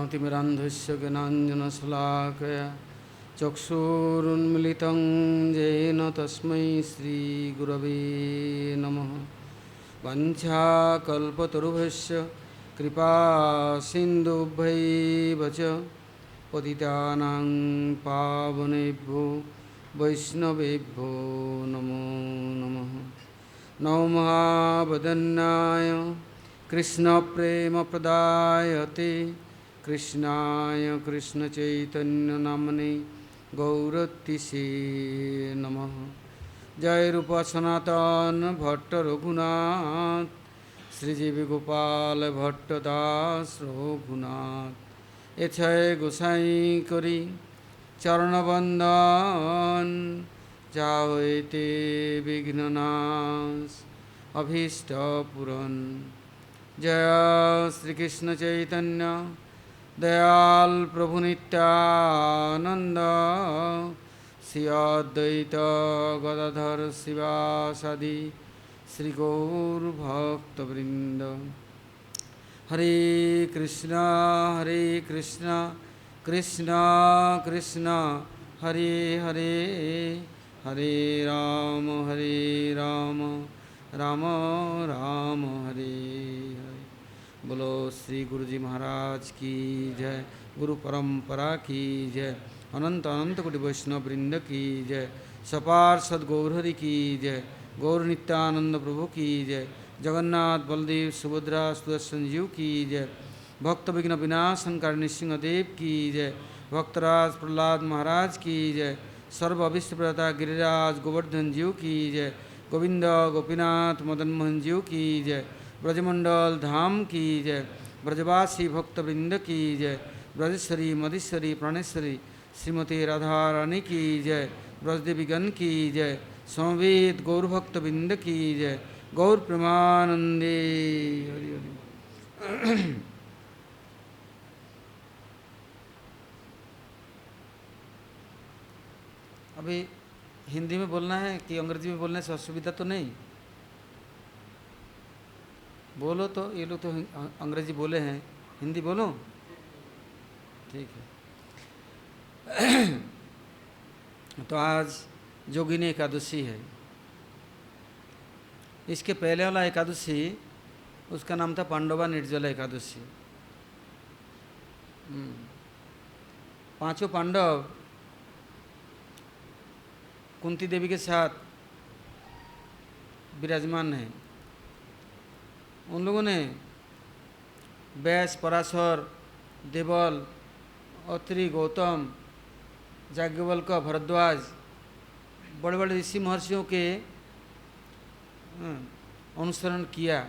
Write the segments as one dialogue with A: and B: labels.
A: ज्ञानतिमिरान्धस्य ज्ञानाञ्जनशलाकया चक्षुरुन्मिलितं येन तस्मै श्रीगुरवे नमः। वाञ्छाकल्पतरुभ्यश्च कृपासिन्धुभ्यैव च पतितानां पावनेभ्यो वैष्णवेभ्यो नमो नमः। नमो महावदन्याय कृष्णप्रेमप्रदायते कृष्णाय कृष्णचैतन्यनाम्ने गौरतिसे नमः। जय रूप सनातन भट्ट रघुनाथ श्रीजीव गोपाल भट्ट दास रघुनाथ एछय गोसाई करी चरणबंदन जाते विघ्ननाश अभीष्ट पूरन। जय श्री कृष्ण चैतन्य दयाल प्रभु नित्यानंद श्री अद्वैत गदाधर शिवासादि श्री गौर भक्तवृंद। हरे कृष्णा कृष्ण कृष्ण हरे हरे हरे राम राम राम हरे हरे। बोलो श्री गुरु जी महाराज की जय, गुरु परंपरा की जय, अनंत अनंत कोटि वैष्णव वृंद की जय, सपार सदगौरहरि की जय, गौर नित्यानंद प्रभु की जय, जगन्नाथ बलदेव सुभद्रा सुदर्शन जीव की जय, भक्त विघ्न विनाशन कारणी सिंहदेव की जय, भक्तराज प्रहलाद महाराज की जय, सर्व अभिष्ट प्रदाता गिरिराज गोवर्धन जीव की जय, गोविंद गोपीनाथ मदन मोहन जीव की जय, ब्रजमंडल धाम की जय, ब्रजवासी भक्तवृंद की जय, ब्रजेश्वरी मधेश्वरी प्राणेश्वरी श्रीमती राधा रानी की जय, ब्रजदेवीगण की जय, समवेत गौरभक्तवृंद की जय, गौर प्रेमानंदे हरि हरि। अभी हिंदी में बोलना है कि अंग्रेजी में बोलने से असुविधा तो नहीं? बोलो तो, ये लोग तो अंग्रेजी बोले हैं, हिंदी बोलो, ठीक है। तो आज जोगिनी एकादशी है। इसके पहले वाला एकादशी उसका नाम था पांडवा निर्जला एकादशी। पांचों पांडव कुंती देवी के साथ विराजमान हैं। उन लोगों ने व्यास, पराशर, देवल, अत्रि, गौतम, याज्ञवल्क्य, भरद्वाज, बड़े बड़े ऋषि महर्षियों के अनुसरण किया,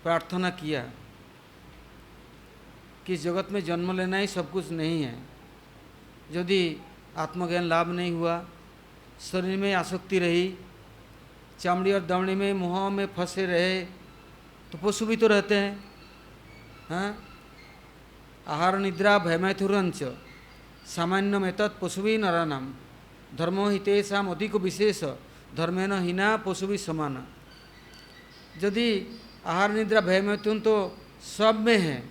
A: प्रार्थना किया कि जगत में जन्म लेना ही सब कुछ नहीं है। यदि आत्मज्ञान लाभ नहीं हुआ, शरीर में आसक्ति रही, चामड़ी और दावड़ी में मोह में फंसे रहे, तो पशु भी तो रहते हैं। हाँ, आहार निद्रा भयमैथुरंच सामान्यम एतत् पशुभिः नराणां धर्मो हि तेषाम् अधिको विशेष धर्मेण हीना पशुभिः समाना। यदि आहार निद्रा भयमैथुन तो सब में है।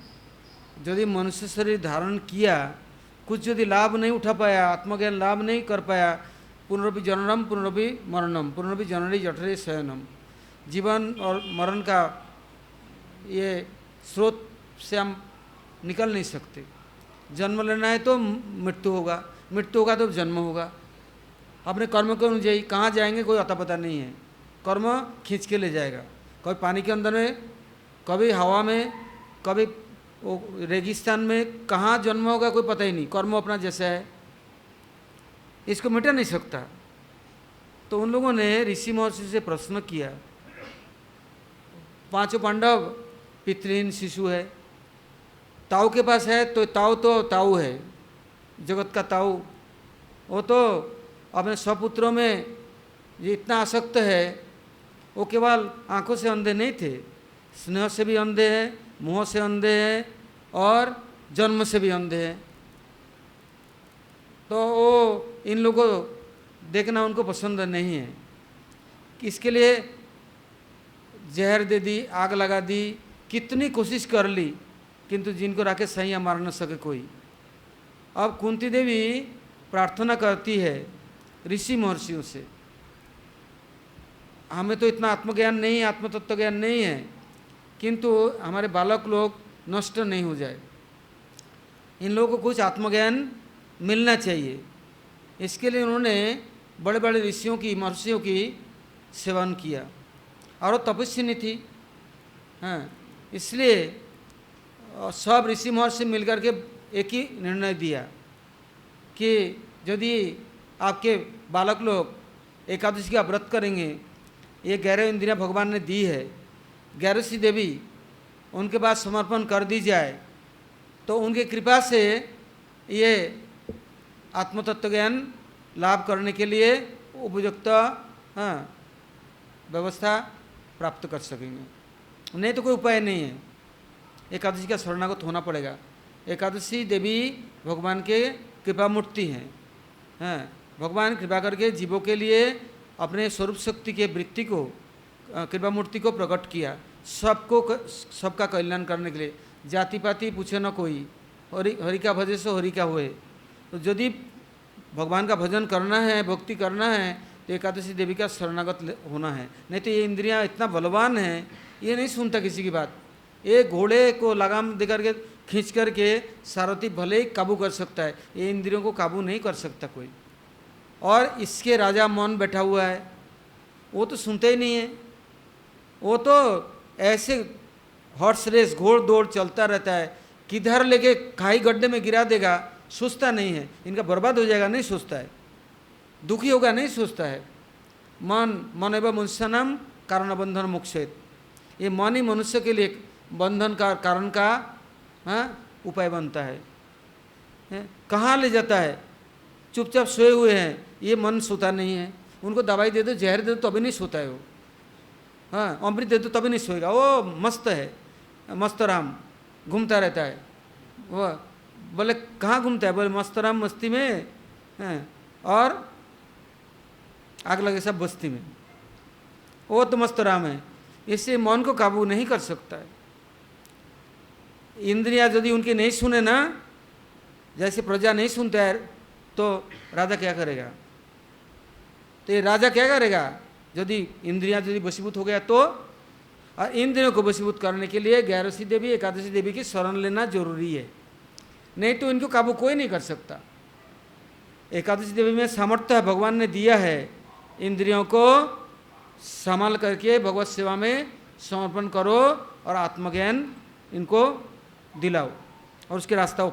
A: यदि मनुष्य शरीर धारण किया, कुछ यदि लाभ नहीं उठा पाया, आत्मज्ञान लाभ नहीं कर पाया, पुनरपि जननम पुनरपि मरणम पुनरपि जननी जठरे शयनम, जीवन और मरण का ये स्रोत से हम निकल नहीं सकते। जन्म लेना है तो मृत्यु होगा, मृत्यु होगा तो जन्म होगा। अपने कर्म के अनुযাयी कहाँ जाएंगे कोई अता पता नहीं है। कर्म खींच के ले जाएगा, कभी पानी के अंदर में, कभी हवा में, कभी रेगिस्तान में, कहाँ जन्म होगा कोई पता ही नहीं। कर्म अपना जैसा है, इसको मिटा नहीं सकता। तो उन लोगों ने ऋषि महर्षि से प्रश्न किया। पांचों पांडव पितृहीन शिशु है। ताऊ के पास है तो ताऊ है, जगत का ताऊ। वो तो अपने स्वपुत्रों में ये इतना आसक्त है, वो केवल आंखों से अंधे नहीं थे, स्नेह से भी अंधे हैं, मोह से अंधे हैं और जन्म से भी अंधे हैं। तो वो इन लोगों को देखना उनको पसंद नहीं है। इसके लिए जहर दे दी, आग लगा दी, कितनी कोशिश कर ली, किंतु जिनको राके सैया मार न सके कोई। अब कुंती देवी प्रार्थना करती है ऋषि महर्षियों से, हमें तो इतना आत्मज्ञान नहीं, आत्मतत्व ज्ञान नहीं है, किंतु हमारे बालक लोग नष्ट नहीं हो जाए, इन लोगों को कुछ आत्मज्ञान मिलना चाहिए। इसके लिए उन्होंने बड़े बड़े ऋषियों की, महर्षियों की सेवन किया, और वो तपस्विनी थी। हाँ, इसलिए सब ऋषि महर्षि मिलकर के एक ही निर्णय दिया कि यदि आपके बालक लोग एकादशी का व्रत करेंगे, ये 11 इंद्रियां भगवान ने दी है, 11वीं देवी उनके पास समर्पण कर दी जाए, तो उनकी कृपा से ये आत्मतत्व ज्ञान लाभ करने के लिए उपयुक्त व्यवस्था प्राप्त कर सकेंगे। नहीं तो कोई उपाय नहीं है, एकादशी का शरणागत होना पड़ेगा। एकादशी देवी भगवान के कृपा मूर्ति हैं। हाँ, भगवान कृपा करके जीवों के लिए अपने स्वरूप शक्ति के वृत्ति को, कृपा मूर्ति को प्रकट किया, सबका कल्याण करने के लिए। जाति पाति पूछे न कोई, हरि का भजे सो हरि का हुए। तो यदि भगवान का भजन करना है, भक्ति करना है, तो एकादशी देवी का शरणागत होना है। नहीं तो ये इंद्रियां इतना बलवान हैं, ये नहीं सुनता किसी की बात। एक घोड़े को लगाम दे करके खींच करके सारथी भले ही काबू कर सकता है, ये इंद्रियों को काबू नहीं कर सकता कोई। और इसके राजा मन बैठा हुआ है, वो तो सुनते ही नहीं है, वो तो ऐसे हॉर्स रेस, घोड़ दौड़ चलता रहता है, किधर लेके खाई गड्ढे में गिरा देगा, सोचता नहीं है, इनका बर्बाद हो जाएगा नहीं सोचता है, दुखी होगा नहीं सोचता है। मन एवं मनुष्यनम कारण बंधन मोक्षेत, ये मन ही मनुष्य के लिए बंधन का कारण का उपाय बनता है। कहाँ ले जाता है, चुपचाप सोए हुए हैं, ये मन सोता नहीं है। उनको दवाई दे दो, जहर दे दो, तभी नहीं सोता है वो। हाँ, अमृत दे दो तभी नहीं सोएगा, वो मस्त है, मस्त राम घूमता रहता है। वो बोले कहाँ घूमता है, बोले मस्त राम मस्ती में है, और आग लगे सब बस्ती में, वो तो मस्त राम है। इससे मन को काबू नहीं कर सकता है। इंद्रियां यदि उनकी नहीं सुने ना, जैसे प्रजा नहीं सुनता है, तो राजा क्या करेगा? तो ये राजा क्या करेगा यदि इंद्रियां यदि वशीभूत हो गया तो? और इंद्रियों को वशीभूत करने के लिए 11वीं देवी, एकादशी देवी की शरण लेना जरूरी है, नहीं तो इनको काबू कोई नहीं कर सकता। एकादशी देवी में सामर्थ्य है, भगवान ने दिया है, इंद्रियों को संभाल करके भगवत सेवा में समर्पण करो और आत्मज्ञान इनको दिलाओ और उसके रास्ता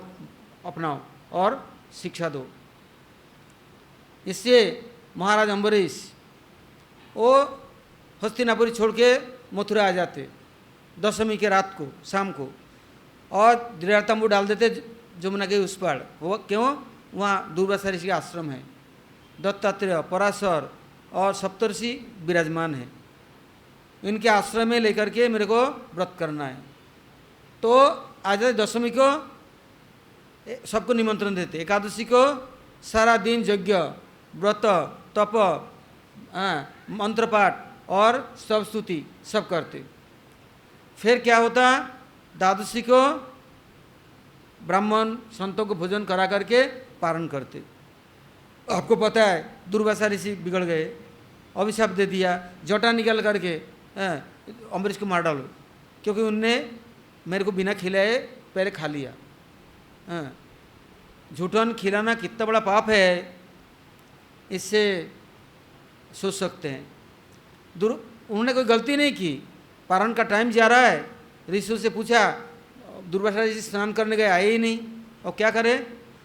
A: अपनाओ और शिक्षा दो। इससे महाराज अम्बरीश वो हस्तिनापुरी छोड़ के मथुरा आ जाते दशमी के रात को, शाम को, और दृढ़तंबू डाल देते जमुना के उस पार। वो क्यों? वहाँ दुर्वासा ऋषि का आश्रम है, दत्तात्रेय, पराशर और सप्तर्षि विराजमान है। इनके आश्रम में लेकर के मेरे को व्रत करना है। तो आज दशमी को सबको निमंत्रण देते, एकादशी को सारा दिन यज्ञ, व्रत, तप, मंत्र पाठ और सब स्तुति सब करते। फिर क्या होता, द्वादशी को ब्राह्मण संतों को भोजन करा करके पारण करते। आपको पता है दुर्वासा ऋषि बिगड़ गए, अभिशाप दे दिया, जटा निकाल करके अम्बरीश को मार डालो, क्योंकि उनने मेरे को बिना खिलाए पहले खा लिया। झूठन खिलाना कितना बड़ा पाप है, इससे सोच सकते हैं। उन्होंने कोई गलती नहीं की, पारण का टाइम जा रहा है, ऋषियों से पूछा, दुर्वासा ऋषि स्नान करने गए, आए ही नहीं, और क्या करें?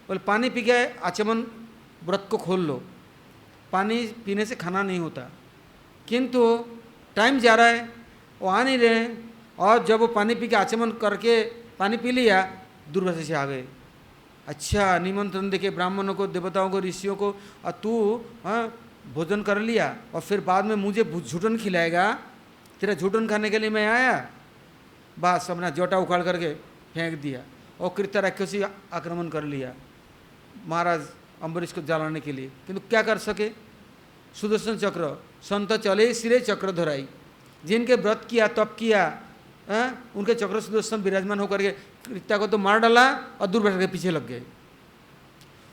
A: बोले पानी पी के आचमन व्रत को खोल लो, पानी पीने से खाना नहीं होता। किंतु टाइम जा रहा है, वो आ नहीं रहे, और जब वो पानी पी के आचमन करके पानी पी लिया, दुर्वासा से आ गए। अच्छा, निमंत्रण देके ब्राह्मणों को, देवताओं को, ऋषियों को, और तू भोजन कर लिया और फिर बाद में मुझे झूठन खिलाएगा? तेरा झूठन खाने के लिए मैं आया? बस अपना जोटा उखाड़ करके फेंक दिया और कृत्य राक्षसी आक्रमण कर लिया महाराज अम्बरीश को जलाने के लिए। किंतु क्या कर सके? सुदर्शन चक्र, संत चले सिरे चक्र धराई। जिनके व्रत किया, तप किया, उनके चक्र सुदर्शन विराजमान होकर के रीता को तो मार डाला और दुर्वासा के पीछे लग गए।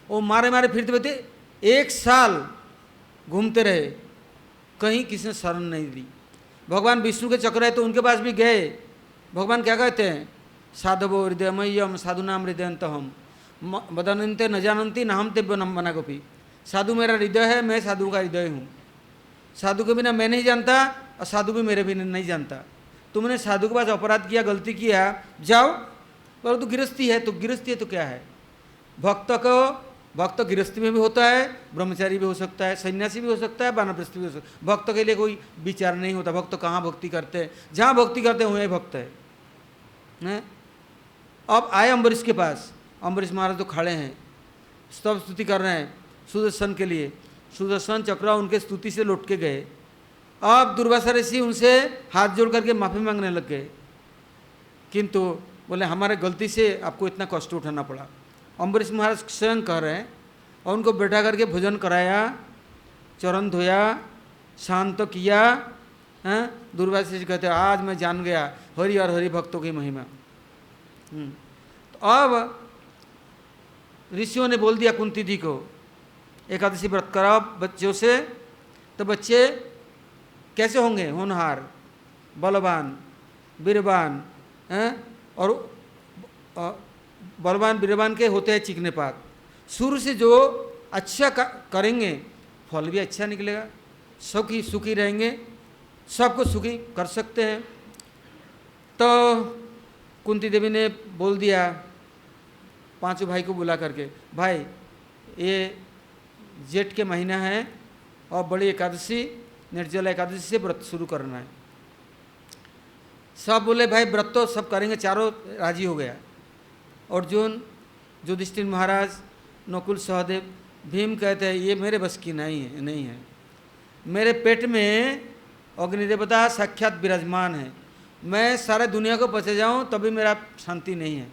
A: वो मारे मारे फिरते फिरते 1 साल घूमते रहे, कहीं किसी ने शरण नहीं दी। भगवान विष्णु के चक्र है तो उनके पास भी गए। भगवान क्या कहते हैं, साधवो हृदयमय्यम साधुनाम हृदयंतहम वदनन्ते न जानन्ति न हम तेव्य नम बना गोपी। साधु मेरा हृदय है, मैं साधु का हृदय हूँ। साधु के बिना मैं नहीं जानता और साधु भी मेरे बिना नहीं जानता। तुमने साधु के पास अपराध किया, गलती किया, जाओ, पर तो गृहस्थी है, तो गृहस्थी है तो क्या है। भक्त गृहस्थी में भी होता है, ब्रह्मचारी भी हो सकता है, सन्यासी भी हो सकता है, वानप्रस्थी भी हो सकता है। भक्त के लिए कोई विचार नहीं होता। भक्त कहाँ भक्ति करते हैं, जहाँ भक्ति करते हैं वहीं भक्त है। अब आए अम्बरीश के पास। अम्बरीश महाराज तो खड़े हैं, स्तव स्तुति कर रहे हैं सुदर्शन के लिए। सुदर्शन चक्र उनके स्तुति से लौट के गए। अब दुर्वासा ऋषि उनसे हाथ जोड़ करके माफ़ी मांगने लग गए, किंतु बोले हमारे गलती से आपको इतना कष्ट उठाना पड़ा। अम्बरीश महाराज स्वयं कह रहे हैं, और उनको बैठा करके भोजन कराया, चरण धोया, शांत किया। दुर्वासा ऋषि कहते आज मैं जान गया हरि और हरि भक्तों की महिमा। तो अब ऋषियों ने बोल दिया कुंती जी को, एकादशी व्रत कराओ बच्चों से। तो बच्चे कैसे होंगे, होनहार, बलवान, वीरवान, और बलवान वीरवान के होते हैं चिकने पात। शुरू से जो अच्छा करेंगे फल भी अच्छा निकलेगा, सुखी सुखी रहेंगे, सबको सुखी कर सकते हैं। तो कुंती देवी ने बोल दिया पांचों भाई को बुला करके, भाई ये जेठ के महीना है और बड़ी एकादशी निर्जला एकादशी से व्रत शुरू करना है। सब बोले भाई व्रत तो सब करेंगे, चारों राजी हो गया। अर्जुन, युधिष्ठिर महाराज, नकुल, सहदेव, भीम कहते हैं ये मेरे बस की नहीं है। मेरे पेट में अग्निदेवता साक्षात विराजमान है, मैं सारे दुनिया को बचे जाऊं तभी मेरा शांति नहीं है।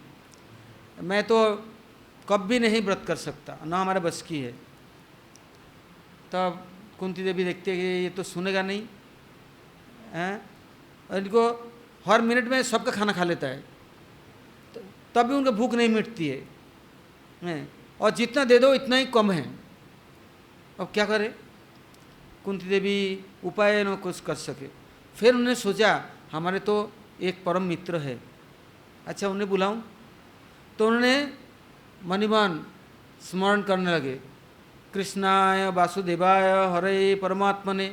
A: मैं तो कभी नहीं व्रत कर सकता, ना हमारे बस की है। तब कुंती देवी देखते हैं कि ये तो सुनेगा नहीं हैं, इनको हर मिनट में सबका खाना खा लेता है, तब भी उनका भूख नहीं मिटती है, और जितना दे दो इतना ही कम है। अब क्या करें, कुंती देवी उपाय न कुछ कर सके। फिर उन्होंने सोचा हमारे तो एक परम मित्र है, अच्छा उन्हें बुलाऊं। तो उन्होंने मणिमान स्मरण करने लगे, कृष्णाय वासुदेवाय हरे परमात्मने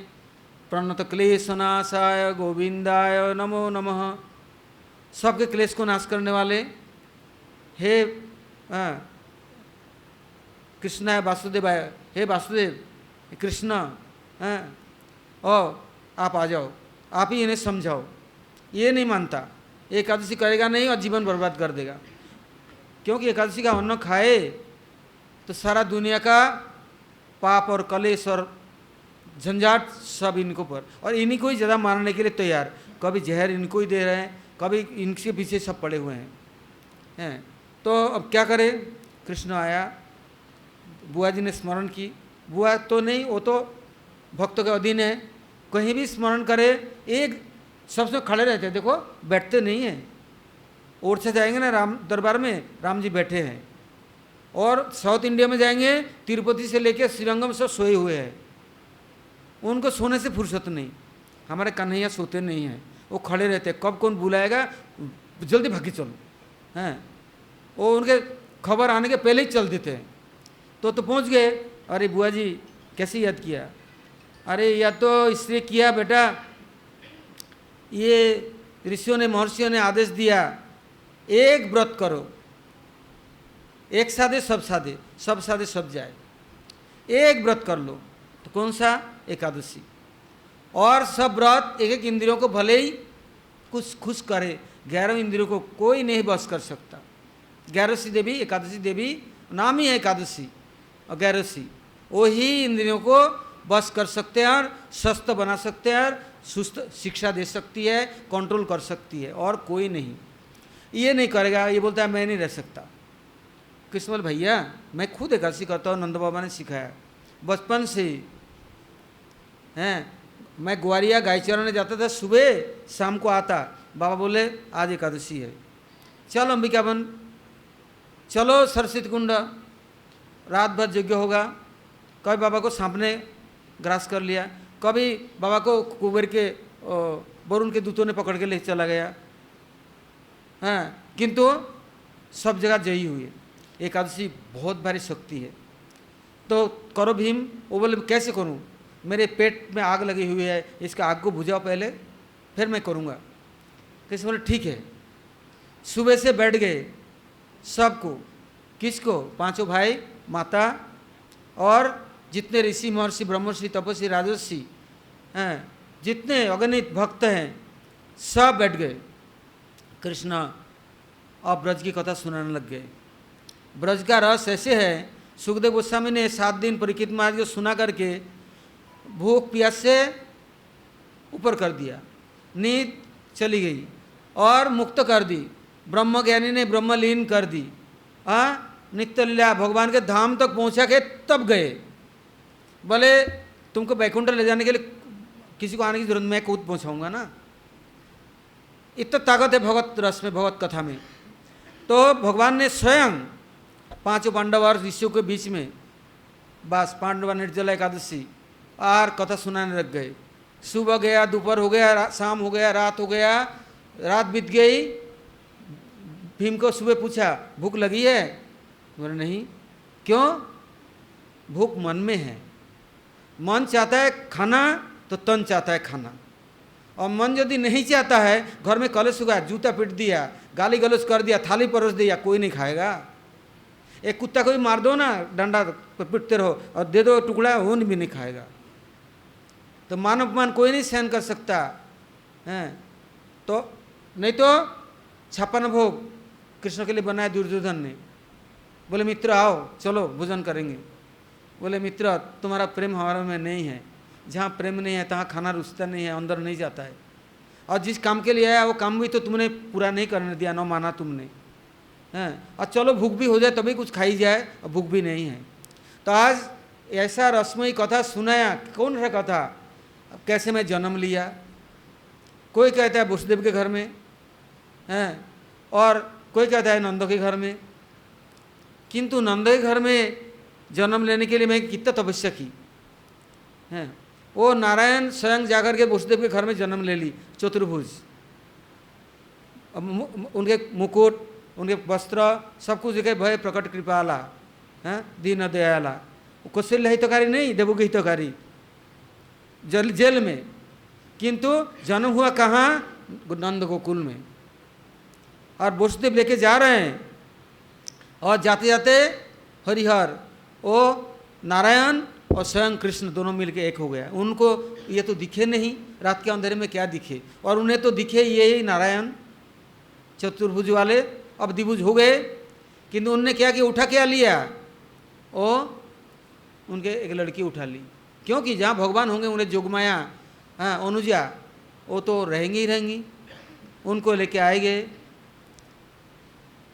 A: प्रणत क्लेशनाशाय गोविंदाय नमो नमः। सबके क्लेश को नाश करने वाले हे कृष्णाय वासुदेवाय, हे वासुदेव कृष्ण, और आप आ जाओ, आप ही इन्हें समझाओ। ये नहीं मानता, एकादशी करेगा नहीं और जीवन बर्बाद कर देगा, क्योंकि एकादशी का अन्न खाए तो सारा दुनिया का पाप और कलेश और झंझाट सब इनको पर, और इन्हीं को ही ज़्यादा मारने के लिए तैयार। कभी जहर इनको ही दे रहे हैं, कभी इनके पीछे सब पड़े हुए हैं। तो अब क्या करें, कृष्ण आया, बुआ जी ने स्मरण की। बुआ तो नहीं, वो तो भक्तों के अधीन है, कहीं भी स्मरण करे एक सबसे खड़े रहते हैं। देखो बैठते नहीं हैं, और से जाएंगे ना राम दरबार में, राम जी बैठे हैं, और साउथ इंडिया में जाएंगे तिरुपति से लेकर श्रीरंगम सब सोए हुए हैं, उनको सोने से फुर्सत नहीं। हमारे कन्हैया सोते नहीं हैं, वो खड़े रहते हैं, कब कौन बुलाएगा जल्दी भागी चलो हैं, वो उनके खबर आने के पहले ही चल देते हैं। तो पहुंच गए, अरे बुआ जी कैसे याद किया, अरे याद तो इसलिए किया बेटा, ये ऋषियों ने महर्षियों ने आदेश दिया एक व्रत करो, एक साधे सब साधे, सब साधे सब जाए, एक व्रत कर लो। तो कौन सा, एकादशी। और सब व्रत एक एक इंद्रियों को भले ही कुछ खुश करे, 11 इंद्रियों को कोई नहीं बस कर सकता। 11वीं देवी एकादशी देवी नाम ही है एकादशी और 11वीं, वो ही इंद्रियों को बस कर सकते हैं और स्वस्थ बना सकते हैं और सुस्त शिक्षा दे सकती है, कंट्रोल कर सकती है, और कोई नहीं। ये नहीं करेगा, ये बोलता है मैं नहीं रह सकता। कृष्ण बोले भैया मैं खुद एकादशी करता हूँ, नंद बाबा ने सिखाया बचपन से हैं। मैं ग्वारिया गाय चराने जाता था, सुबह शाम को आता, बाबा बोले आज एकादशी है, चलो अंबिका वन, चलो सरस्वती कुंड, रात भर यज्ञ होगा। कभी बाबा को सांप ने ग्रास कर लिया, कभी बाबा को कुबेर के वरुण के दूतों ने पकड़ के ले चला गया। हाँ, किंतु सब जगह जयी हुई है। एकादशी बहुत भारी शक्ति है। तो करो भीम। वो बोले कैसे करूं, मेरे पेट में आग लगी हुई है, इसका आग को बुझाओ पहले, फिर मैं करूंगा। कैसे बोले ठीक है। सुबह से बैठ गए सबको, किसको, पांचों भाई, माता और जितने ऋषि महर्षि ब्रह्मर्षि तपस्वी राजर्षि हैं, जितने अगणित भक्त हैं, सब बैठ गए। कृष्ण अब ब्रज की कथा सुनाने लग गए। ब्रज का रस ऐसे है, सुखदेव गोस्वामी ने 7 दिन परीक्षित महाराज को सुना करके भूख प्यास से ऊपर कर दिया, नींद चली गई और मुक्त कर दी। ब्रह्म ज्ञानी ने ब्रह्मलीन कर दी। नित्य लीला भगवान के धाम तक पहुंचा के तब गए। बोले तुमको बैकुंठ ले जाने के लिए किसी को आने की जरूरत, मैं खुद पहुंचाऊंगा ना। इतना ताकत है भगवत रस में, भगवत कथा में। तो भगवान ने स्वयं 5 पांडव और ऋषियों के बीच में बस पांडव निर्जला एकादशी और कथा सुनाने लग गए। सुबह गया, दोपहर हो गया, शाम हो गया, रात हो गया, रात बीत गई। भीम को सुबह पूछा भूख लगी है? बोले नहीं। क्यों? भूख मन में है। मन चाहता है खाना तो तन चाहता है खाना, और मन यदि नहीं चाहता है, घर में कलश हुआ, जूता पीट दिया, गाली गलौज कर दिया, थाली परोस दिया, कोई नहीं खाएगा। एक कुत्ता को भी मार दो ना, डंडा पीटते रहो और दे दो टुकड़ा, वो भी नहीं खाएगा। तो मान अपमान कोई नहीं सहन कर सकता है। तो नहीं तो 56 भोग कृष्ण के लिए बनाया दुर्योधन ने। बोले मित्र आओ चलो भोजन करेंगे। बोले मित्र तुम्हारा प्रेम हमारे में नहीं है, जहाँ प्रेम नहीं है तहाँ खाना रुचता नहीं है, अंदर नहीं जाता है। और जिस काम के लिए आया वो काम भी तो तुमने पूरा नहीं करने दिया, न माना तुमने, हैं। और चलो भूख भी हो जाए तभी कुछ खाई जाए, और भूख भी नहीं है। तो आज ऐसा रसमयी कथा सुनाया। कौन सा कथा? कैसे मैं जन्म लिया। कोई कहता है वसुदेव के घर में, हैं, और कोई कहता है नंदो के घर में। किंतु नंदो के घर में जन्म लेने के लिए मैं कितना तपस्या की है। वो नारायण स्वयं जाकर के वसुदेव के घर में जन्म ले ली, चतुर्भुज। उनके मुकुट, उनके वस्त्र, सब कुछ देखे भय प्रकट कृपाला, हैं, दीन दयाला। कौशल्य हितकारी नहीं, देवकी हितकारी, जेल में। किंतु जन्म हुआ कहाँ? नंद गोकुल में। और वसुदेव लेके जा रहे हैं, और जाते जाते हरिहर, ओ नारायण और स्वयं कृष्ण दोनों मिलके एक हो गया। उनको ये तो दिखे नहीं, रात के अंधेरे में क्या दिखे, और उन्हें तो दिखे ये ही नारायण चतुर्भुज वाले। अब द्विभुज हो गए, किंतु उनने क्या किया? उठा क्या लिया? ओ उनके एक लड़की उठा ली, क्योंकि जहाँ भगवान होंगे उन्हें जोगमाया, हाँ, अनुजा, वो तो रहेंगी ही रहेंगी। उनको लेके आएंगे।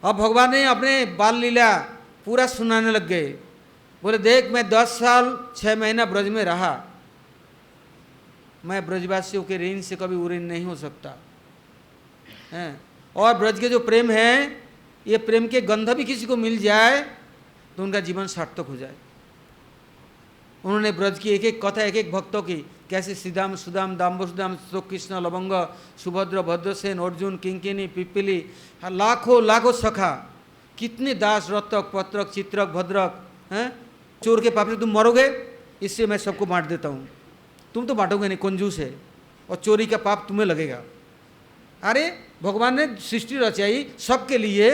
A: अब भगवान ने अपने बाल लीला पूरा सुनाने लग गए। बोले देख मैं 10 साल 6 महीना ब्रज में रहा, मैं ब्रजवासियों के ऋण से कभी उऋण नहीं हो सकता है। और ब्रज के जो प्रेम है, ये प्रेम के गंध भी किसी को मिल जाए तो उनका जीवन सार्थक हो जाए। उन्होंने ब्रज की एक एक कथा, एक एक भक्तों की, कैसे श्रीदाम सुदाम दाम्बो सुदाम कृष्ण लवंग सुभद्र भद्रसेन अर्जुन किंकिनी पिपली, लाखों लाखों सखा, कितने दास रतक पत्रक चित्रक भद्रक हैं। चोर के पाप से तुम मरोगे, इससे मैं सबको बांट देता हूँ। तुम तो बांटोगे नहीं, कंजूस है, और चोरी का पाप तुम्हें लगेगा। अरे भगवान ने सृष्टि रचाई सबके लिए,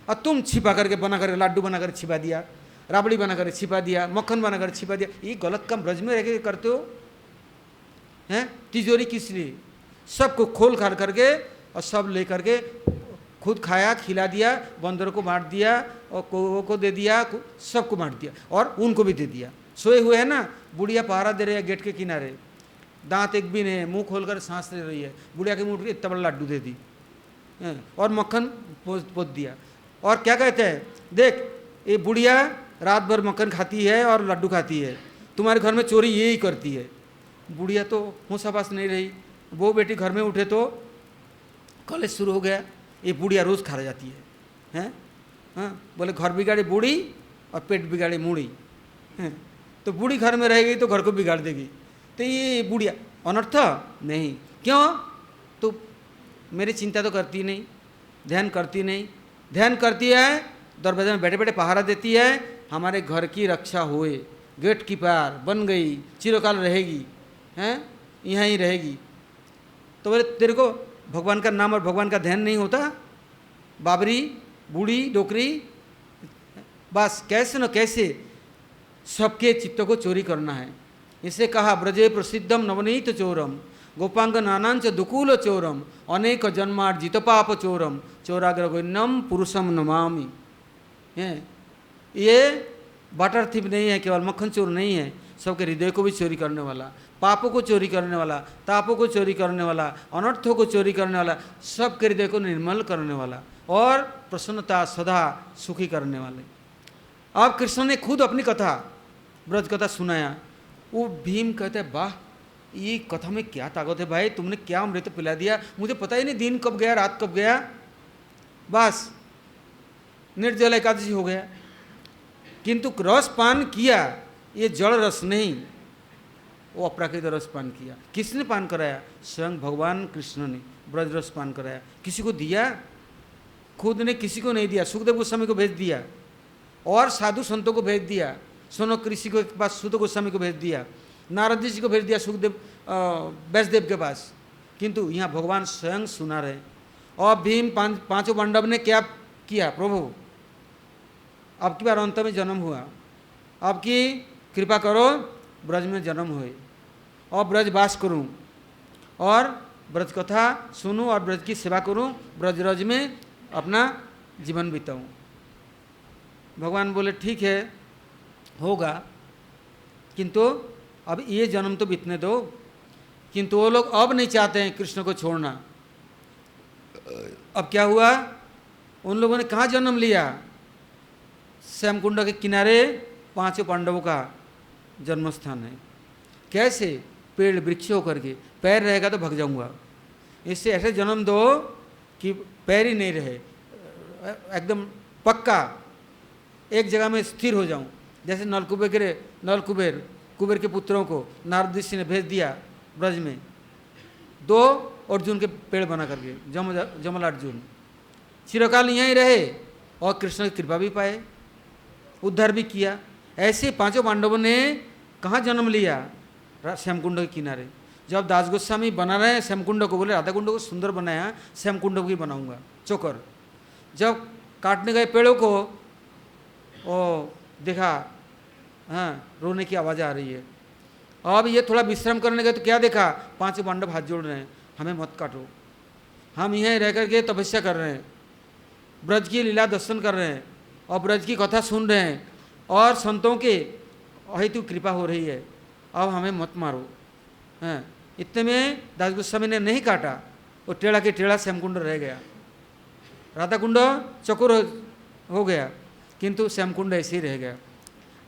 A: और तुम छिपा करके बना करके लाड्डू बना कर छिपा दिया, राबड़ी बना कर छिपा दिया, मक्खन बना कर छिपा दिया। ये गलत काम ब्रज में रह के करते हो, हैं। तिजोरी किस लिए? सबको खोल खाल करके और सब ले करके खुद खाया, खिला दिया, बंदरों को बांट दिया, और कौवों को दे दिया, सबको बांट दिया, और उनको भी दे दिया। सोए हुए है ना, बुढ़िया पहरा दे रही है गेट के किनारे, दांत एक भी नहीं है, मुंह खोलकर सांस ले रही है। बुढ़िया के मुंह में इतना बड़ा लड्डू दे दी, और मक्खन पोत दिया। और क्या कहते हैं, देख ये बुढ़िया रात भर मक्खन खाती है और लड्डू खाती है, तुम्हारे घर में चोरी यही करती है। बुढ़िया तो होशाबाश नहीं रही। वो बेटी घर में उठे तो कॉलेज शुरू हो गया, ये बुढ़िया रोज़ खा जाती है, हाँ, बोले घर बिगाड़ी बूढ़ी और पेट बिगाड़ी मूढ़ी, तो बूढ़ी घर में रहेगी तो घर को बिगाड़ देगी। तो ये बुढ़िया अनर्थ नहीं, क्यों? तो मेरी चिंता तो करती नहीं, ध्यान करती नहीं, ध्यान करती है, दरवाजे में बैठे बैठे पहरा देती है, हमारे घर की रक्षा होए, गेट कीपर बन गई, चिरकाल रहेगी, हैं, यहाँ ही रहेगी। तो बोले तेरे को भगवान का नाम और भगवान का ध्यान नहीं होता? बाबरी बूढ़ी डोकरी, बस कैसे न कैसे सबके चित्तों को चोरी करना है। इसे कहा ब्रजे प्रसिद्धम नवनीत चोरम गोपांग नानांच दुकूल चोरम अनेक जन्मार्जित पाप चोरम चोराग्रगण्यम पुरुषम नमामि। ये बटर थिप नहीं है, केवल मक्खन चोर नहीं है, सबके हृदय को भी चोरी करने वाला, पापों को चोरी करने वाला, तापों को चोरी करने वाला, अनर्थों को चोरी करने वाला, सबके हृदय को निर्मल करने वाला और प्रसन्नता सदा सुखी करने वाले। अब कृष्ण ने खुद अपनी कथा ब्रज कथा सुनाया। वो भीम कहते हैं वाह, ये कथा में क्या ताकत है भाई, तुमने क्या अमृत पिला दिया, मुझे पता ही नहीं दिन कब गया रात कब गया, बस निर्जल एकादशी हो गया। किंतु रस पान किया, ये जड़ रस नहीं, वो अप्राकृत रस पान किया। किसने पान कराया? स्वयं भगवान कृष्ण ने ब्रज रस पान कराया। किसी को दिया? खुद ने किसी को नहीं दिया, सुखदेव गोस्वामी को भेज दिया और साधु संतों को भेज दिया, सोनक ऋषि के पास सूत गोस्वामी को भेज दिया, नारद जी को भेज दिया सुखदेव व्यासदेव के पास। किंतु यहाँ भगवान स्वयं सुना रहे। और भीम पांचों पांडव ने क्या किया? प्रभु अब की बार अंत में जन्म हुआ, अब की कृपा करो ब्रज में जन्म हुए और ब्रज वास करूं और ब्रज कथा सुनूं और ब्रज की सेवा करूं, ब्रज रज में अपना जीवन बिताऊं। भगवान बोले ठीक है होगा, किंतु अब ये जन्म तो बीतने दो। किंतु वो लोग अब नहीं चाहते हैं कृष्ण को छोड़ना। अब क्या हुआ? उन लोगों ने कहाँ जन्म लिया? श्यामकुंड के किनारे पांचों पांडवों का जन्म स्थान है। कैसे? पेड़ वृक्ष होकर के, पैर रहेगा तो भग जाऊंगा, इससे ऐसे जन्म दो कि पैर ही नहीं रहे, एकदम पक्का एक जगह में स्थिर हो जाऊं। जैसे कुबेर के पुत्रों को नारद ऋषि ने भेज दिया ब्रज में, दो अर्जुन के पेड़ बना करके, जमल अर्जुन चिरकाल यहीं रहे और कृष्ण की कृपा भी पाए, उद्धार भी किया। ऐसे पांचों पांडवों ने कहाँ जन्म लिया? श्यामकुंड के किनारे। जब दास गोस्वामी बना रहे हैं श्यामकुंड को, बोले राधा कुंड को सुंदर बनाया, श्यामकुंड को भी बनाऊंगा चोकर। जब काटने गए पेड़ों को, ओ देखा हाँ रोने की आवाज़ आ रही है। अब ये थोड़ा विश्राम करने गए तो क्या देखा? पांचों पांडव हाथ जोड़ रहे हैं, हमें मत काटो, हम यहीं रह करके तपस्या कर रहे हैं, ब्रज की लीला दर्शन कर रहे हैं और ब्रज की कथा सुन रहे हैं और संतों के हेतु कृपा हो रही है, अब हमें मत मारो। हैं इतने में दास गोस्वामी ने नहीं काटा, वो टेढ़ा के टेढ़ा श्यामकुंड रह गया, राधा कुंड चकोर हो गया, किंतु श्यामकुंड ऐसे ही रह गया।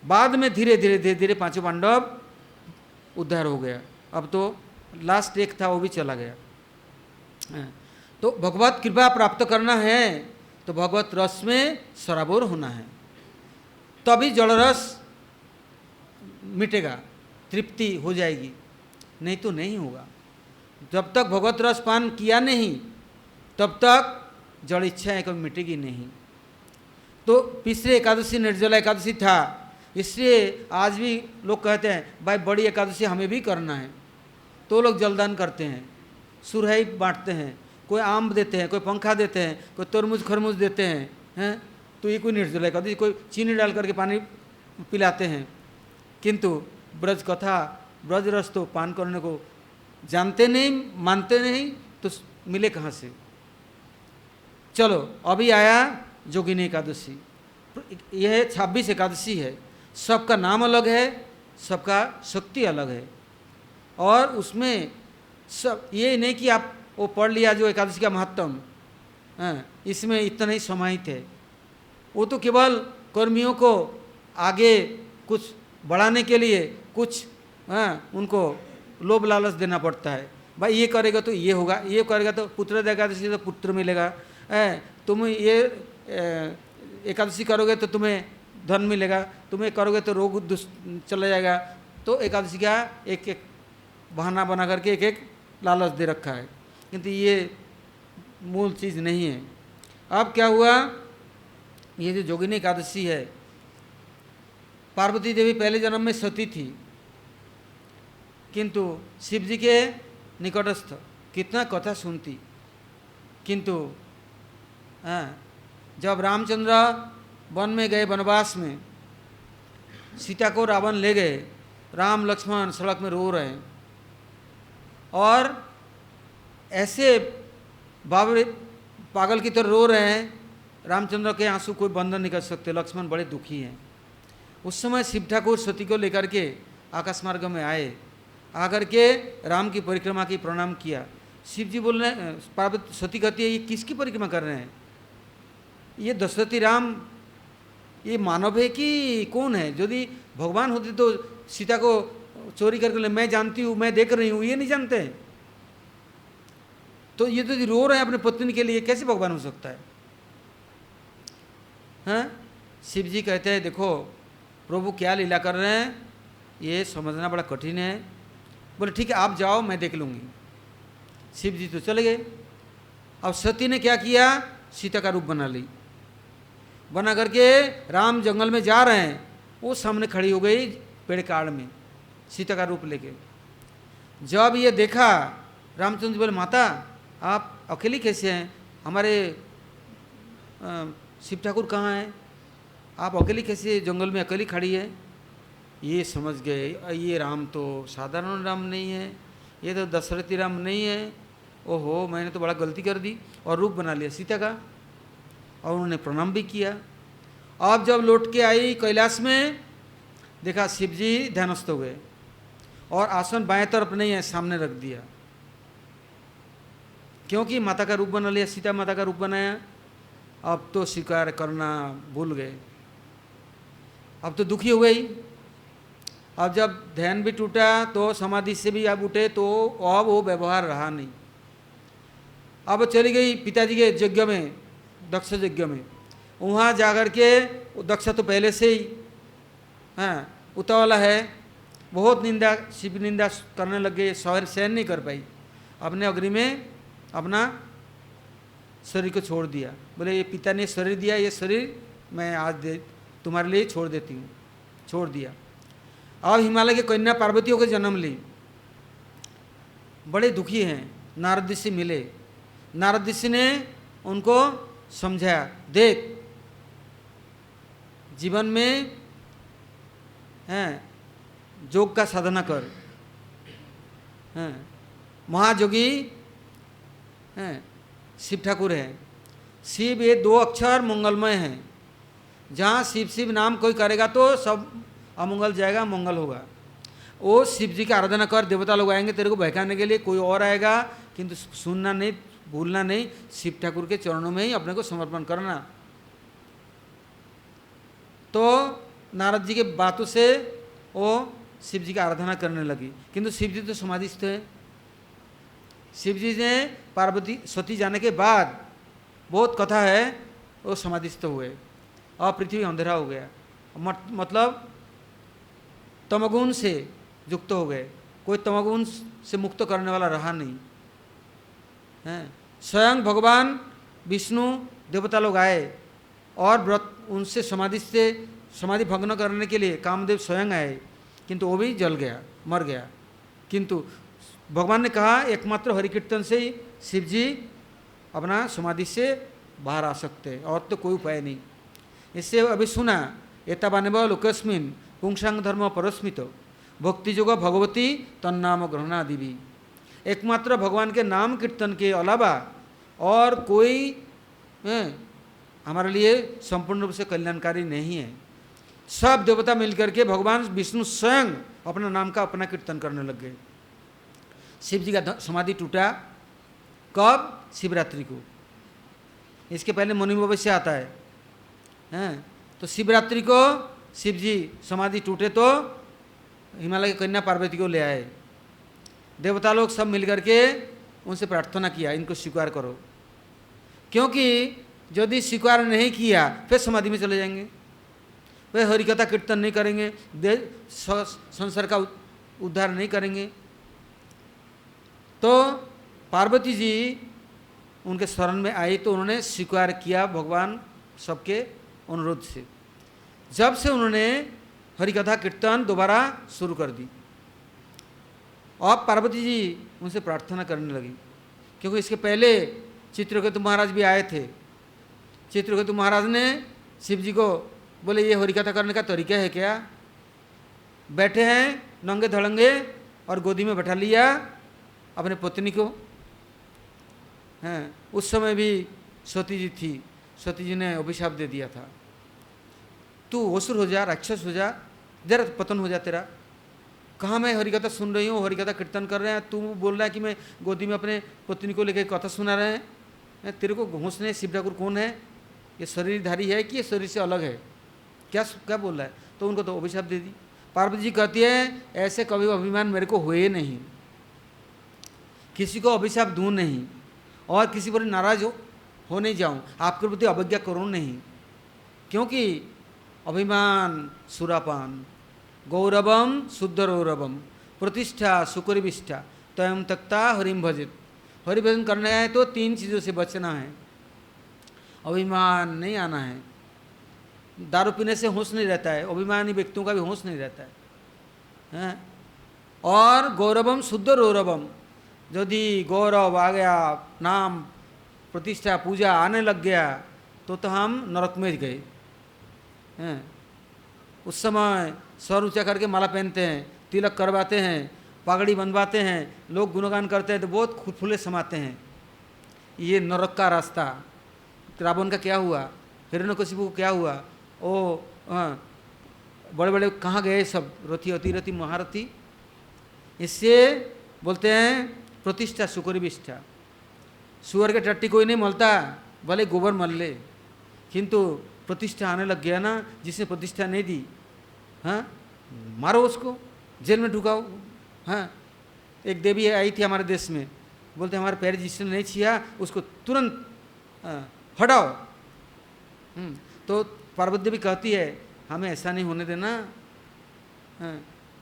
A: बाद में धीरे धीरे पांचों पांडव उद्धार हो गया। अब तो लास्ट एक था वो भी चला गया। तो भगवत कृपा प्राप्त करना है तो भगवत रस में सराबोर होना है, तभी जल रस मिटेगा, तृप्ति हो जाएगी, नहीं तो नहीं होगा। जब तक भगवत रस पान किया नहीं तब तक जड़ इच्छाएं कभी मिटेगी नहीं। तो पिछले एकादशी निर्जला एकादशी था, इसलिए आज भी लोग कहते हैं भाई बड़ी एकादशी हमें भी करना है, तो लोग जलदान करते हैं, सुरहाई बांटते हैं, कोई आम देते हैं, कोई पंखा देते हैं, कोई तरमुज खरमुज देते हैं, तो ये कोई निर्जला एकादशी, कोई चीनी डाल करके पानी पिलाते हैं। किंतु ब्रज कथा ब्रज रस तो पान करने को जानते नहीं, मानते नहीं, तो मिले कहाँ से? चलो अभी आया जोगिनी एकादशी, यह 26 एकादशी है, सबका नाम अलग है, सबका शक्ति अलग है। और उसमें सब ये नहीं कि आप वो पढ़ लिया जो एकादशी का महत्व, इसमें इतना ही समाहित है, वो तो केवल कर्मियों को आगे कुछ बढ़ाने के लिए कुछ उनको लोभ लालच देना पड़ता है, भाई ये करेगा तो ये होगा, ये करेगा तो पुत्र एकादशी तो पुत्र मिलेगा, तुम ये एकादशी करोगे तो तुम्हें धन मिलेगा, तुम्हें करोगे तो रोग चला जाएगा। तो एकादशी का एक एक बहाना बना करके एक एक लालच दे रखा है, किंतु ये मूल चीज़ नहीं है। अब क्या हुआ, ये जो जोगिनी एकादशी है, पार्वती देवी पहले जन्म में सती थी, किंतु शिव जी के निकटस्थ कितना कथा सुनती, किंतु जब रामचंद्र वन में गए वनवास में, सीता को रावण ले गए, राम लक्ष्मण सड़क में रो रहे हैं और ऐसे बाबरे पागल की तरह रो रहे हैं, रामचंद्र के आंसू कोई बंद नहीं कर सकते, लक्ष्मण बड़े दुखी हैं। उस समय शिव ठाकुर सती को लेकर के आकाश मार्ग में आए, आकर के राम की परिक्रमा की, प्रणाम किया। शिव जी बोल रहे हैं, पार्वती सती कहती है ये किसकी परिक्रमा कर रहे हैं, ये दशरथी राम ये मानव है कि कौन है, यदि भगवान होते तो सीता को चोरी करके ले, मैं जानती हूँ, मैं देख रही हूँ, ये नहीं जानते हैं। तो ये तो रो रहे हैं अपने पत्नी के लिए, कैसे भगवान हो सकता है? हाँ, शिव जी कहते हैं देखो प्रभु क्या लीला कर रहे हैं, ये समझना बड़ा कठिन है। बोले ठीक है आप जाओ, मैं देख लूँगी। शिव जी तो चले गए। अब सती ने क्या किया, सीता का रूप बना ली, बना करके राम जंगल में जा रहे हैं, वो सामने खड़ी हो गई पेड़ काड़ में सीता का रूप लेके। जब ये देखा रामचंद्र जी बोले माता आप अकेली कैसे हैं, हमारे शिव ठाकुर कहाँ हैं, आप अकेली कैसे जंगल में अकेली खड़ी है। ये समझ गए ये राम तो साधारण राम नहीं है, ये तो दशरथी राम नहीं है, ओहो मैंने तो बड़ा गलती कर दी, और रूप बना लिया सीता का, और उन्होंने प्रणाम भी किया। अब जब लौट के आई कैलाश में, देखा शिव जी ध्यानस्थ हो गए और आसन बाएं तरफ नहीं है, सामने रख दिया, क्योंकि माता का रूप बना लिया, सीता माता का रूप बनाया। अब तो स्वीकार करना भूल गए, अब तो दुखी हो गई। अब जब ध्यान भी टूटा तो समाधि से भी अब उठे तो अब वो व्यवहार रहा नहीं। अब चली गई पिताजी के यज्ञ में, दक्ष यज्ञ में, वहाँ जाकर के दक्ष तो पहले से ही उतावला है, बहुत निंदा शिव निंदा करने लग गए, सहन नहीं कर पाई, अपने अग्नि में अपना शरीर को छोड़ दिया। बोले ये पिता ने शरीर दिया, ये शरीर मैं आज तुम्हारे लिए छोड़ देती हूँ, छोड़ दिया। अब हिमालय के कन्या पार्वती होकर जन्म ली, बड़े दुखी हैं। नारद ऋषि मिले, नारद ऋषि ने उनको समझाया, देख जीवन में योग का साधना कर, महायोगी शिव ठाकुर है। शिव ये दो अक्षर मंगलमय हैं, जहाँ शिव शिव नाम कोई करेगा तो सब अमंगल जाएगा, मंगल होगा। वो शिव जी की आराधना कर, देवता लोग आएंगे तेरे को बहकाने के लिए, कोई और आएगा, किंतु सुनना नहीं, भूलना नहीं, शिव ठाकुर के चरणों में ही अपने को समर्पण करना। तो नारद जी के बातों से वो शिव जी की आराधना करने लगी, किंतु शिव जी तो समाधिस्थ है। शिव जी ने पार्वती सती जाने के बाद बहुत कथा है, वो समाधिस्थ हुए और पृथ्वी अंधेरा हो गया, मतलब तमगुण से युक्त हो गए, कोई तमगुण से मुक्त करने वाला रहा नहीं है। स्वयं भगवान विष्णु देवता लोग आए और व्रत उनसे समाधि भंग करने के लिए कामदेव स्वयं आए, किंतु वो भी जल गया, मर गया। किंतु भगवान ने कहा एकमात्र हरिकीर्तन से ही शिव जी अपना समाधि से बाहर आ सकते हैं, और तो कोई उपाय नहीं। इससे अभी सुना एतावानेव लोकस्मिन् पुंसांग धर्म परस्मित भक्ति जोग भगवती तन्नाम ग्रहणादिवी। एकमात्र भगवान के नाम कीर्तन के अलावा और कोई हमारे लिए संपूर्ण रूप से कल्याणकारी नहीं है। सब देवता मिलकर के भगवान विष्णु स्वयं अपना नाम का अपना कीर्तन करने लग गए। शिव जी का समाधि टूटा कब? शिवरात्रि को। इसके पहले मनुष्य आता है तो शिवरात्रि को शिव जी समाधि टूटे तो हिमालय की कन्या पार्वती को ले आए। देवता लोग सब मिल करके उनसे प्रार्थना किया, इनको स्वीकार करो, क्योंकि यदि स्वीकार नहीं किया फिर समाधि में चले जाएंगे, वे हरिकथा कीर्तन नहीं करेंगे, संसार का उद्धार नहीं करेंगे। तो पार्वती जी उनके शरण में आई तो उन्होंने स्वीकार किया भगवान सबके अनुरोध से। जब से उन्होंने हरिकथा कीर्तन दोबारा शुरू कर दी, अब पार्वती जी उनसे प्रार्थना करने लगी, क्योंकि इसके पहले चित्रकेतु महाराज भी आए थे। चित्रकेतु महाराज ने शिव जी को बोले ये हरिकथा करने का तरीका है क्या? बैठे हैं नंगे धड़ंगे और गोदी में बैठा लिया अपने पत्नी को। हैं, उस समय भी सती जी थी, सती जी ने अभिशाप दे दिया था, तू असुर हो जा, राक्षस हो जा, जरा पतन हो जा तेरा। कहाँ मैं हरिकथा सुन रही हूँ, हरिकथा कीर्तन कर रहे हैं, तू बोल रहा है कि मैं गोदी में अपने पत्नी को लेकर कथा सुना रहे हैं। तेरे को होश नहीं, शिव ठाकुर कौन है? ये शरीरधारी है कि ये शरीर से अलग है? क्या क्या बोल रहा है? तो उनको तो अभिशाप दे दी। पार्वती जी कहती है ऐसे कभी अभिमान मेरे को हुए नहीं, किसी को अभिशाप दूँ नहीं और किसी पर नाराज हो नहीं जाऊँ, आपके प्रति अवज्ञा करूँ नहीं, क्योंकि अभिमान सुरापान, गौरवम शुद्धरौरवम, प्रतिष्ठा सुकरिविष्ठा, तयम तक्ता हरिम भजित। हरि भजन करना है तो 3 चीज़ों से बचना है, अभिमान नहीं आना है। दारू पीने से होश नहीं रहता है, अभिमानी व्यक्तियों का भी होश नहीं रहता है। और गौरवम शुद्धरौरवम, यदि गौरव आ गया, नाम प्रतिष्ठा पूजा आने लग गया तो हम नरक में गए हैं। उस समय सर ऊँचा करके माला पहनते हैं, तिलक करवाते हैं, पगड़ी बनवाते हैं, लोग गुणगान करते हैं तो बहुत फूले समाते हैं। ये नरक का रास्ता। रावण का क्या हुआ, हिरण्यकशिपु को क्या हुआ, ओ बड़े बड़े कहाँ गए सब, रथी अतिरथी महारथी। इससे बोलते हैं प्रतिष्ठा सुकरिविष्ठा। सुअर के टट्टी कोई नहीं मलता, भले गोबर मल ले, किंतु प्रतिष्ठा आने लग गया ना, जिसने प्रतिष्ठा नहीं दी, हाँ मारो उसको, जेल में ढुकाओ। हाँ, एक देवी आई थी हमारे देश में, बोलते हमारे पैर जिसने नहीं छिया उसको तुरंत हटाओ। तो पार्वती देवी कहती है हमें ऐसा नहीं होने देना।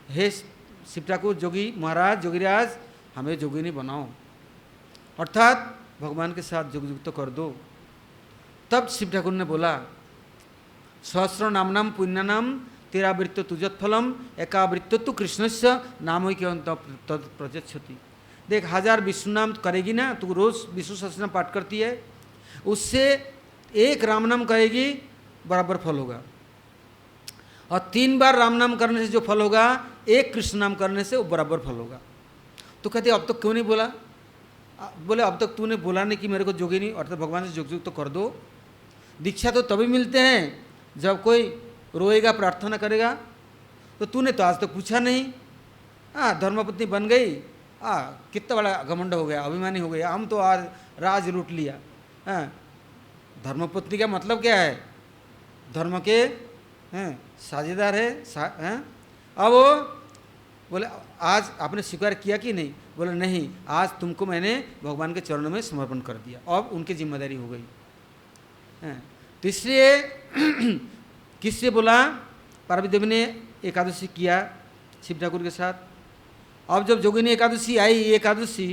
A: हे शिव ठाकुर जोगी महाराज, जोगीराज, हमें जोगी नहीं बनाओ, अर्थात भगवान के साथ जोगयुक्त कर दो। तब शिव ठाकुर ने बोला सहस्र नाम पुण्यनाम तेरावृत्त तुजत फलम एकावृत्त तो कृष्णस्य नाम ही केवल तद प्रजच्छति। देख 1000 विष्णु नाम करेगी ना, तू रोज विष्णु सहस्रनाम पाठ करती है, उससे 1 राम नाम करेगी बराबर फल होगा, और 3 बार राम नाम करने से जो फल होगा 1 कृष्ण नाम करने से वो बराबर फल होगा। तो कहते अब तक क्यों नहीं बोला? बोले अब तक तूने बोला नहीं कि मेरे को जोगी नहीं, अर्थात भगवान से जोग तो कर दो। दीक्षा तो तभी मिलते हैं जब कोई रोएगा, प्रार्थना करेगा। तो तूने तो आज तक पूछा नहीं। धर्मपत्नी बन गई, कितना बड़ा घमंड हो गया, अभिमानी हो गया, हम तो आज राज लूट लिया। धर्मपत्नी का मतलब क्या है? धर्म के साझेदार है। अब वो बोले आज आपने स्वीकार किया कि नहीं? बोले नहीं, आज तुमको मैंने भगवान के चरणों में समर्पण कर दिया, अब उनकी जिम्मेदारी हो गई। तो इसलिए किससे बोला? पार्वती देवी ने एकादशी किया शिव ठाकुर के साथ। अब जब जोगिनी एकादशी आई, एकादशी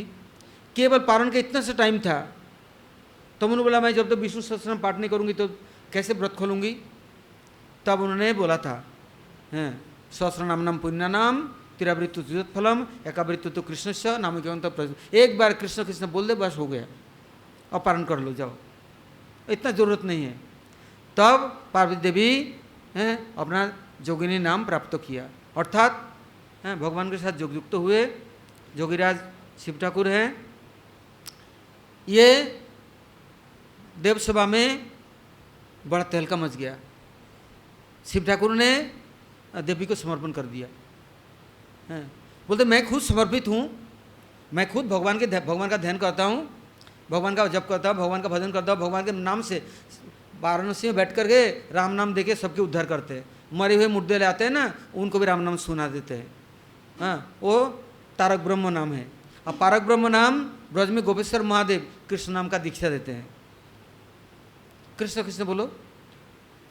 A: केवल पारण का इतना सा टाइम था, तो उन्होंने बोला मैं जब तक विष्णु सहस्रनाम पाठ नहीं करूँगी तो कैसे व्रत खोलूँगी? तब उन्होंने बोला था सहस्रनाम नाम पुण्य नाम तिरावृत्तु तुजत फलम एकावृत्तु तो कृष्ण से नाम केवल। एक बार कृष्ण कृष्ण बोल दे बस हो गया, अब पारण कर लो, जाओ, इतना ज़रूरत नहीं है। तब पार्वती देवी अपना जोगिनी नाम प्राप्त किया, अर्थात भगवान के साथ जोगयुक्त हुए। जोगीराज शिव ठाकुर हैं। ये देवसभा में बड़ा तहलका मच गया। शिव ठाकुर ने देवी को समर्पण कर दिया। बोलते मैं खुद समर्पित हूँ, मैं खुद भगवान का ध्यान करता हूँ, भगवान का जप करता हूँ, भगवान का भजन करता हूँ, भगवान के नाम से वाराणसी में बैठ करके राम नाम देके सबके उद्धार करते हैं। मरे हुए मुर्दे ले आते हैं ना, उनको भी राम नाम सुना देते हैं। वो तारक ब्रह्म नाम है। अब पारक ब्रह्म नाम ब्रज में गोपेश्वर महादेव कृष्ण नाम का दीक्षा देते हैं। कृष्ण कृष्ण बोलो,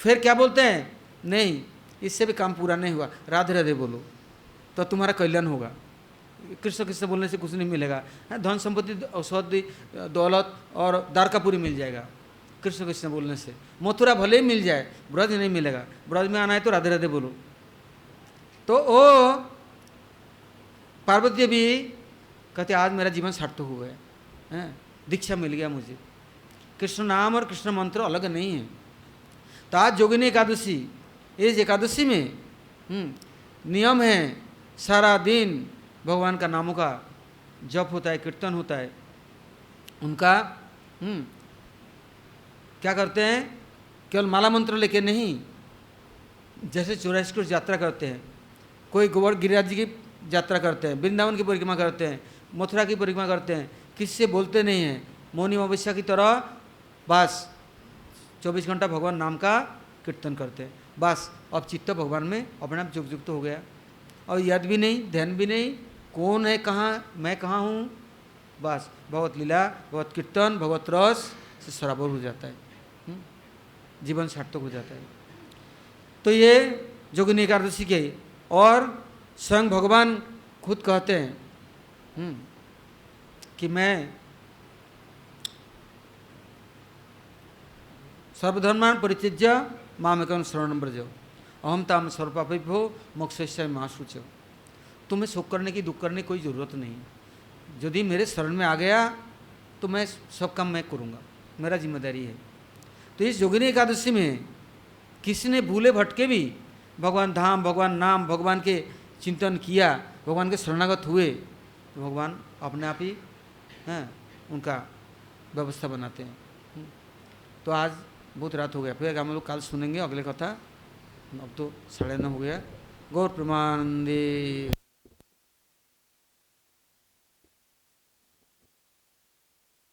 A: फिर क्या बोलते हैं, नहीं इससे भी काम पूरा नहीं हुआ, राधे राधे बोलो तो तुम्हारा कल्याण होगा। कृष्ण कृष्ण बोलने से कुछ नहीं मिलेगा, धन संपत्ति औषधि दौलत और द्वारकापुरी मिल जाएगा कृष्ण कृष्ण बोलने से। मथुरा भले ही मिल जाए, ब्रज नहीं मिलेगा। ब्रज में आना है तो राधे राधे बोलो। तो वो पार्वती भी कहते आज मेरा जीवन सार्थक हुआ है, दीक्षा मिल गया मुझे। कृष्ण नाम और कृष्ण मंत्र अलग नहीं है। तो आज जोगिनी एकादशी, इस एकादशी में नियम है सारा दिन भगवान का नामों का जप होता है, कीर्तन होता है। उनका क्या करते हैं, केवल माला मंत्र लेके नहीं, जैसे 84 कोस यात्रा करते हैं, कोई गोवर्ध गिरिराज जी की यात्रा करते हैं, वृंदावन की परिक्रमा करते हैं, मथुरा की परिक्रमा करते हैं, किसी से बोलते नहीं हैं, मौनी अमावस्या की तरह बस 24 घंटा भगवान नाम का कीर्तन करते हैं। बस अब चित्त भगवान में अपने आप युक्त हो गया, और याद भी नहीं, ध्यान भी नहीं, कौन है कहाँ, मैं कहाँ हूँ, बस भगवत लीला, भगवत कीर्तन, भगवत रस से सराबर हो जाता है, जीवन सार्थक हो जाता है। तो ये जोगिनी एकादशी के, और स्वयं भगवान खुद कहते हैं कि मैं सर्वधर्मान परित्यज्य मामेकं शरणं व्रज अहम ताम सर्वपापेभ्यो मोक्षयिष्यामि मा शुचः। तुम्हें शोक करने की, दुख करने की कोई ज़रूरत नहीं। यदि मेरे शरण में आ गया तो मैं सब काम मैं करूँगा, मेरा जिम्मेदारी है। तो इस जोगिनी एकादशी में किसी ने भूले भटके भी भगवान धाम, भगवान नाम, भगवान के चिंतन किया, भगवान के शरणागत हुए, तो भगवान अपने आप ही उनका व्यवस्था बनाते हैं। तो आज बहुत रात हो गया, फिर हम लोग कल सुनेंगे अगले कथा। अब तो 9:30 हो गया। गौर प्रमानंदे।